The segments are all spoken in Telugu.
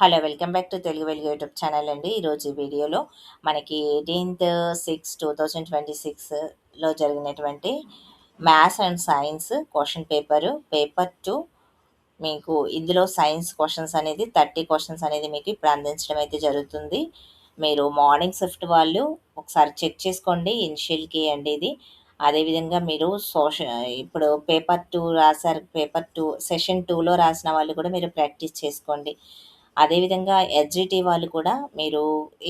Hello welcome back to Telugu వెలుగు యూట్యూబ్ ఛానల్ అండి. ఈరోజు ఈ వీడియోలో మనకి 18/6/2026లో జరిగినటువంటి maths and science question paper 2 మీకు ఇందులో సైన్స్ క్వశ్చన్స్ అనేది 30 క్వశ్చన్స్ అనేది మీకు ఇప్పుడు అందించడం అయితే జరుగుతుంది. మీరు మార్నింగ్ షిఫ్ట్ వాళ్ళు ఒకసారి చెక్ చేసుకోండి. ఇనిషియల్కి అండి ఇది. అదేవిధంగా మీరు ఇప్పుడు పేపర్ 2 రాశారు. పేపర్ 2 సెషన్ 2లో రాసిన వాళ్ళు కూడా మీరు ప్రాక్టీస్ చేసుకోండి. అదేవిధంగా ఎస్జిటి వాళ్ళు కూడా మీరు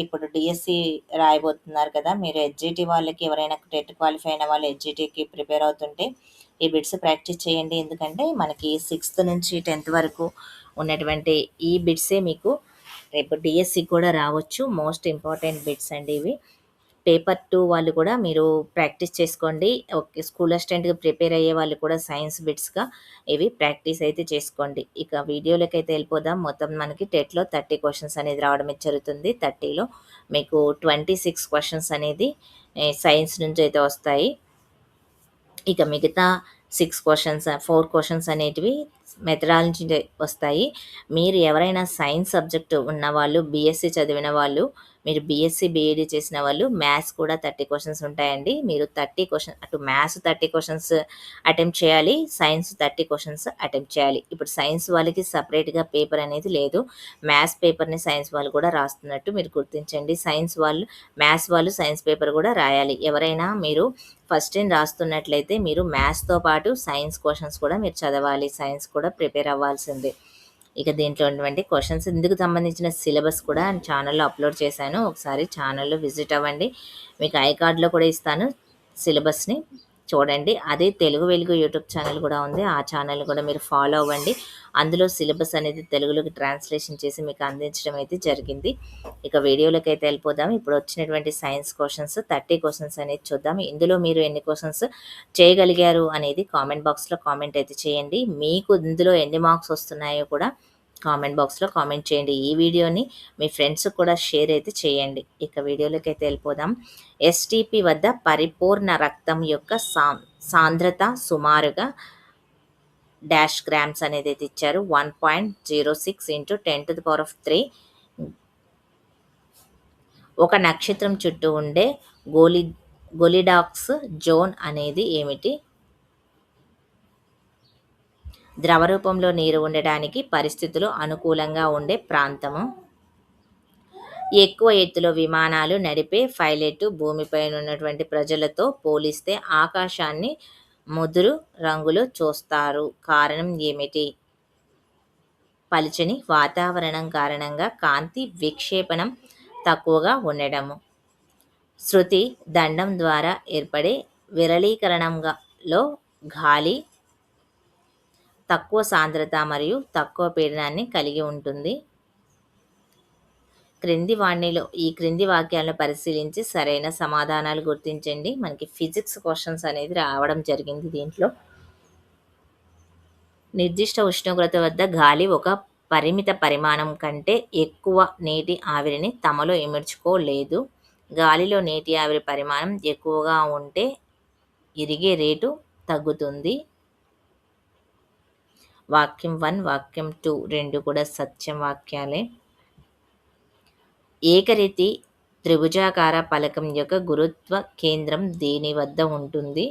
ఇప్పుడు డిఎస్సి రాయబోతున్నారు కదా, మీరు ఎస్జిటి వాళ్ళకి ఎవరైనా టెట్ క్వాలిఫై అయిన వాళ్ళు ఎస్జిటికి ప్రిపేర్ అవుతుంటే ఈ బిట్స్ ప్రాక్టీస్ చేయండి. ఎందుకంటే మనకి 6th నుంచి 10th వరకు ఉన్నటువంటి ఈ బిట్సే మీకు రేపు డిఎస్సి కూడా రావచ్చు. మోస్ట్ ఇంపార్టెంట్ బిట్స్ అండి ఇవి. పేపర్ 2 వాళ్ళు కూడా మీరు ప్రాక్టీస్ చేసుకోండి. ఓకే, స్కూల్ అసిస్టెంట్‌గా ప్రిపేర్ అయ్యే వాళ్ళు కూడా సైన్స్ బిట్స్‌గా ఇవి ప్రాక్టీస్ అయితే చేసుకోండి. ఇక వీడియోలోకైతే వెళ్ళిపోదాం. మొత్తం మనకి టెట్‌లో 30 క్వెషన్స్ అనేది రావడం అయితే జరుగుతుంది. 30లో మీకు 26 క్వెషన్స్ అనేది సైన్స్ నుంచి అయితే వస్తాయి. ఇక మిగతా 4 క్వెషన్స్ అనేటివి మెథడాలజీ వస్తాయి. మీరు ఎవరైనా సైన్స్ సబ్జెక్ట్ ఉన్నవాళ్ళు, బీఎస్సీ చదివిన వాళ్ళు, మీరు బీఎస్సీ, బీఈడీ చేసిన వాళ్ళు మ్యాథ్స్ కూడా 30 క్వెషన్స్ ఉంటాయండి. మీరు 30 క్వెషన్ అటు మ్యాథ్స్ 30 క్వెషన్స్ అటెంప్ట్ చేయాలి, సైన్స్ 30 క్వెషన్స్ అటెంప్ట్ చేయాలి. ఇప్పుడు సైన్స్ వాళ్ళకి సపరేట్‌గా పేపర్ అనేది లేదు. మ్యాథ్స్ పేపర్‌ని సైన్స్ వాళ్ళు కూడా రాస్తున్నట్టు మీరు గుర్తించండి. మ్యాథ్స్ వాళ్ళు సైన్స్ పేపర్ కూడా రాయాలి. ఎవరైనా మీరు ఫస్ట్ టైం రాస్తున్నట్లయితే మీరు మ్యాథ్స్‌తో పాటు సైన్స్ క్వెషన్స్ కూడా మీరు చదవాలి. సైన్స్ కూడా ప్రిపేర్ అవ్వాల్సిందే. ఇక దీంట్లో ఉన్నటువంటి క్వెషన్స్ ఇందుకు సంబంధించిన సిలబస్ కూడా ఛానల్‌లో అప్లోడ్ చేశాను. ఒకసారి ఛానల్‌లో విజిట్ అవ్వండి. మీకు ఐ కార్డ్‌లో కూడా ఇస్తాను సిలబస్‌ని. చూడండి. అదే తెలుగు వెలుగు యూట్యూబ్ ఛానల్ కూడా ఉంది. ఆ ఛానల్ కూడా మీరు ఫాలో అవ్వండి. అందులో సిలబస్ అనేది తెలుగులోకి ట్రాన్స్లేషన్ చేసి మీకు అందించడం అయితే జరిగింది. ఇక వీడియోలోకి అయితే వెళ్ళిపోదాం. ఇప్పుడు వచ్చినటువంటి సైన్స్ క్వెషన్స్ 30 క్వెషన్స్ అనేది చూద్దాం. ఇందులో మీరు ఎన్ని క్వెషన్స్ చేయగలిగారు అనేది కామెంట్ బాక్స్‌లో కామెంట్ అయితే చేయండి. మీకు ఇందులో ఎన్ని మార్క్స్ వస్తున్నాయో కూడా కామెంట్ బాక్స్‌లో కామెంట్ చేయండి. ఈ వీడియోని మీ ఫ్రెండ్స్‌కి కూడా షేర్ అయితే చేయండి. ఇక వీడియోలోకి అయితే వెళ్ళిపోదాం. ఎస్టీపీ వద్ద పరిపూర్ణ రక్తం యొక్క సాంద్రత సుమారుగా డాష్ గ్రామ్స్ అనేది అయితే ఇచ్చారు. 1.06 × 10⁻³ ఒక నక్షత్రం చుట్టూ ఉండే గోలిడాక్స్ జోన్ అనేది ఏమిటి? ద్రవ రూపంలో నీరు ఉండడానికి పరిస్థితులు అనుకూలంగా ఉండే ప్రాంతము. ఎక్కువ ఎత్తులో విమానాలు నడిపే పైలట్ భూమిపైన ఉన్నటువంటి ప్రజలతో పోలిస్తే ఆకాశాన్ని ముదురు రంగులో చూస్తారు. కారణం ఏమిటి? పలుచని వాతావరణం కారణంగా కాంతి విక్షేపణం తక్కువగా ఉండడము. శృతి దండం ద్వారా ఏర్పడే విరళీకరణంలో గాలి తక్కువ సాంద్రత మరియు తక్కువ పీడనాన్ని కలిగి ఉంటుంది. ఈ క్రింది వాక్యాలను పరిశీలించి సరైన సమాధానాలు గుర్తించండి. మనకి ఫిజిక్స్ క్వశ్చన్స్ అనేది రావడం జరిగింది దీంట్లో. నిర్దిష్ట ఉష్ణోగ్రత వద్ద గాలి ఒక పరిమిత పరిమాణం కంటే ఎక్కువ నీటి ఆవిరిని తమలో ఇముడ్చుకోలేదు. గాలిలో నీటి ఆవిరి పరిమాణం ఎక్కువగా ఉంటే ఇరిగే రేటు తగ్గుతుంది. వాక్యం 1, వాక్యం 2 రెండు కూడా సత్యం వాక్యాలే. ఏకరీతి త్రిభుజాకార పలకం యొక్క గురుత్వ కేంద్రం దేని వద్ద ఉంటుంది?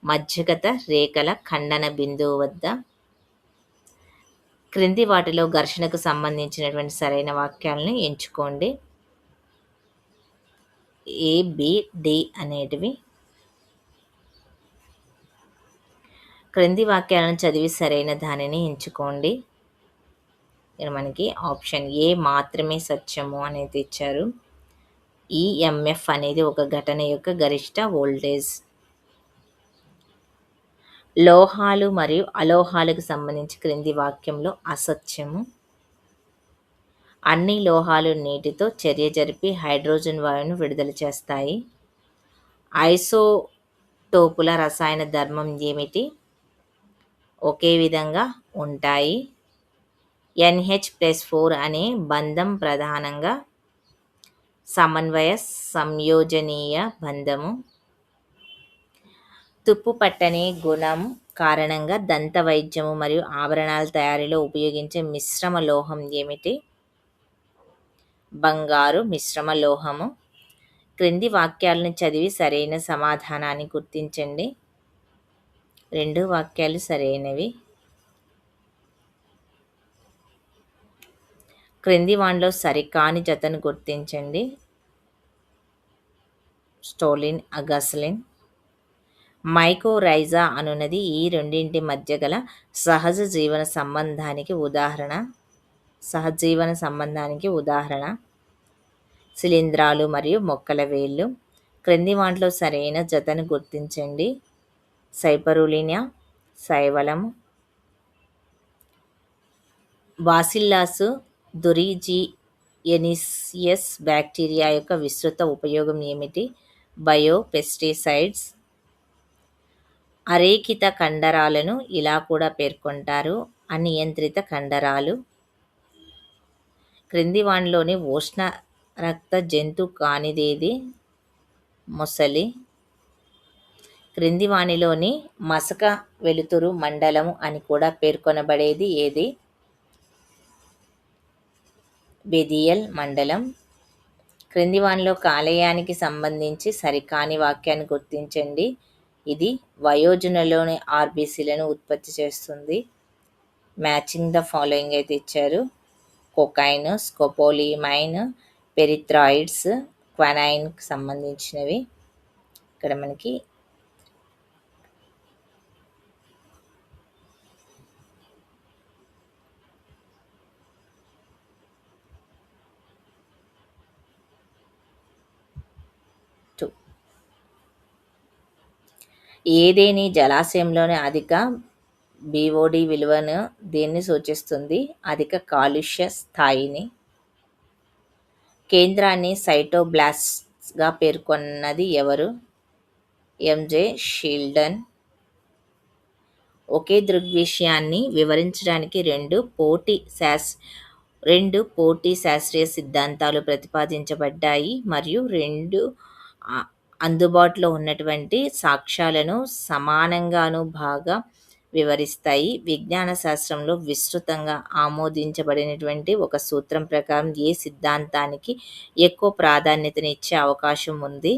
మధ్యగత రేఖల ఖండన బిందువు వద్ద. క్రింది వాటిలో ఘర్షణకు సంబంధించినటువంటి సరైన వాక్యాలను ఎంచుకోండి. ఏ, బి, డి అనేటివి. క్రింది వాక్యాలను చదివి సరైన దానిని ఎంచుకోండి. ఇక్కడ మనకి ఆప్షన్ ఏ మాత్రమే సత్యము అనేది ఇచ్చారు. ఈఎంఎఫ్ అనేది ఒక ఘటన యొక్క గరిష్ట వోల్టేజ్. లోహాలు మరియు అలోహాలకు సంబంధించి క్రింది వాక్యంలో అసత్యము. అన్ని లోహాలు నీటితో చర్య జరిపి హైడ్రోజన్ వాయువును విడుదల చేస్తాయి. ఐసోటోపుల రసాయన ధర్మం ఏమిటి? ఒకే విధంగా ఉంటాయి. NH+4 అనే బంధం ప్రధానంగా సమన్వయ సంయోజనీయ బంధము. తుప్పు పట్టని గుణం కారణంగా దంత వైద్యము మరియు ఆభరణాల తయారీలో ఉపయోగించే మిశ్రమ లోహం ఏమిటి? బంగారు మిశ్రమ లోహము. క్రింది వాక్యాలను చదివి సరైన సమాధానాన్ని గుర్తించండి. 2 వాక్యాలు సరైనవి. క్రింది వానిలో సరికాని జతను గుర్తించండి. స్టోలిన్ అగస్లిన్. మైకోరైజా అనునది ఈ రెండింటి మధ్య గల సహజీవన సంబంధానికి ఉదాహరణ. శిలీంధ్రాలు మరియు మొక్కల వేళ్ళు. క్రింది వాటిలో సరైన జతను గుర్తించండి. సైపరులినా, శైవలము. బాసిల్లస్ తురింజియన్సిస్ బ్యాక్టీరియా యొక్క విస్తృత ఉపయోగం ఏమిటి? బయోపెస్టిసైడ్స్. అరేఖిత కండరాలను ఇలా కూడా పేర్కొంటారు: అనియంత్రిత కండరాలు. క్రింది వానిలోని ఉష్ణ రక్త జంతు కానిదేది? మొసలి. క్రింది వానిలోని మసక వెలుతురు మండలము అని కూడా పేర్కొనబడేది ఏది? బెదియల్ మండలం. క్రింది వానిలో కాలేయానికి సంబంధించి సరికాని వాక్యాన్ని గుర్తించండి. ఇది వయోజనులలోని ఆర్బీసీలను ఉత్పత్తి చేస్తుంది. మ్యాచింగ్ ద ఫాలోయింగ్ అయితే ఇచ్చారు: కొకైన్, స్కోపోలిమైన్, పెరిథ్రాయిడ్స్, క్వనైన్కి సంబంధించినవి. ఇక్కడ మనకి ఏదేని జలాశయంలోని అధిక BOD విలువను దేన్ని సూచిస్తుంది? అధిక కాలుష్య స్థాయిని. కేంద్రాన్ని సైటోబ్లాస్ట్గా పేర్కొన్నది ఎవరు? MJ షీల్డన్. ఒకే దృగ్విషయాన్ని వివరించడానికి రెండు పోటీ శాస్త్రీయ సిద్ధాంతాలు ప్రతిపాదించబడ్డాయి మరియు రెండు అందుబాటులో ఉన్నటువంటి సాక్ష్యాలను సమానంగాను బాగా వివరిస్తాయి. విజ్ఞాన శాస్త్రంలో విస్తృతంగా ఆమోదించబడినటువంటి ఒక సూత్రం ప్రకారం ఏ సిద్ధాంతానికి ఎక్కువ ప్రాధాన్యతనిచ్చే అవకాశం ఉంది?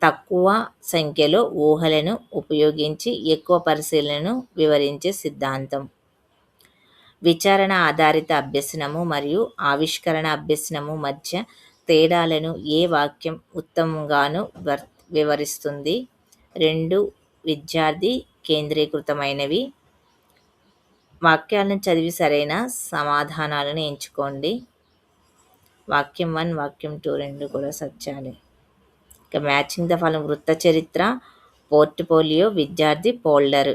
తక్కువ సంఖ్యలో ఊహలను ఉపయోగించి ఎక్కువ పరిశీలనను వివరించే సిద్ధాంతం. విచారణ ఆధారిత అభ్యసనము మరియు ఆవిష్కరణ అభ్యసనము మధ్య తేడాలను ఏ వాక్యం ఉత్తమంగాను వివరిస్తుంది? రెండు విద్యార్థి కేంద్రీకృతమైనవి. వాక్యాలను చదివి సరైన సమాధానాలను ఎంచుకోండి. వాక్యం 1, వాక్యం 2 రెండు కూడా సత్యాలే. ఇక మ్యాచింగ్ ద ఫలం: వృత్త చరిత్ర, పోర్ట్ఫోలియో, విద్యార్థి ఫోల్డర్.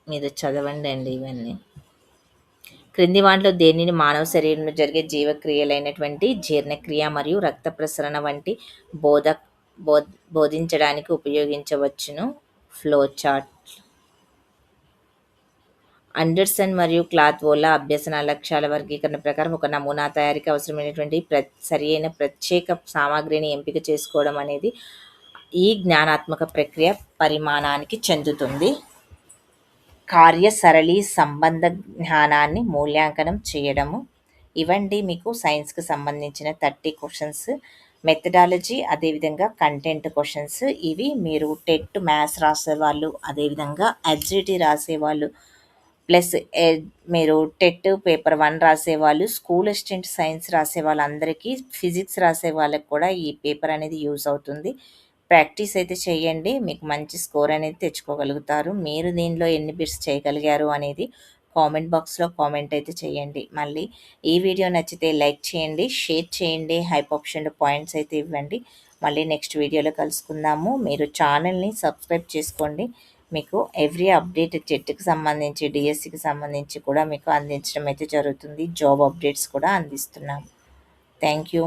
మీరు చదవండి అండి ఇవన్నీ. క్రింది వాటిలో దేనిని మానవ శరీరంలో జరిగే జీవక్రియలైనటువంటి జీర్ణక్రియ మరియు రక్త ప్రసరణ వంటి బోధించడానికి ఉపయోగించవచ్చును? Flow chart. అండర్సన్ మరియు క్లాత్వోలా అభ్యసన లక్ష్యాల వర్గీకరణ ప్రకారం ఒక నమూనా తయారీకి అవసరమైనటువంటి సరియైన ప్రత్యేక సామాగ్రిని ఎంపిక చేసుకోవడం అనేది ఈ జ్ఞానాత్మక ప్రక్రియ పరిమాణానికి చెందుతుంది. కార్యసరళి సంబంధ జ్ఞానాన్ని మూల్యాంకనం చేయడము. ఇవండి మీకు సైన్స్కి సంబంధించిన 30 క్వశ్చన్స్. మెథడాలజీ, అదేవిధంగా కంటెంట్ క్వశ్చన్స్. ఇవి మీరు టెట్ మ్యాథ్స్ రాసేవాళ్ళు, అదేవిధంగా HGT రాసేవాళ్ళు, ప్లస్ మీరు టెట్ పేపర్ 1 రాసేవాళ్ళు, స్కూల్ అసిస్టెంట్ సైన్స్ రాసే వాళ్ళందరికీ, ఫిజిక్స్ రాసే వాళ్ళకి కూడా ఈ పేపర్ అనేది యూజ్ అవుతుంది. ప్రాక్టీస్ అయితే చేయండి, మీకు మంచి స్కోర్ అనేది తెచ్చుకోగలుగుతారు. మీరు దీనిలో ఎన్ని బిట్స్ చేయగలిగారు అనేది కామెంట్ బాక్స్లో కామెంట్ అయితే చేయండి. మళ్ళీ ఈ వీడియో నచ్చితే లైక్ చేయండి, షేర్ చేయండి, హైప్ ఆప్షన్ పాయింట్స్ అయితే ఇవ్వండి. మళ్ళీ నెక్స్ట్ వీడియోలో కలుసుకుందాము. మీరు ఛానల్ని సబ్స్క్రైబ్ చేసుకోండి. మీకు ఎవ్రీ అప్డేట్ టెట్కి సంబంధించి, డిఎస్సికి సంబంధించి కూడా మీకు అందించడం అయితే జరుగుతుంది. జాబ్ అప్డేట్స్ కూడా అందిస్తున్నాము. Thank you.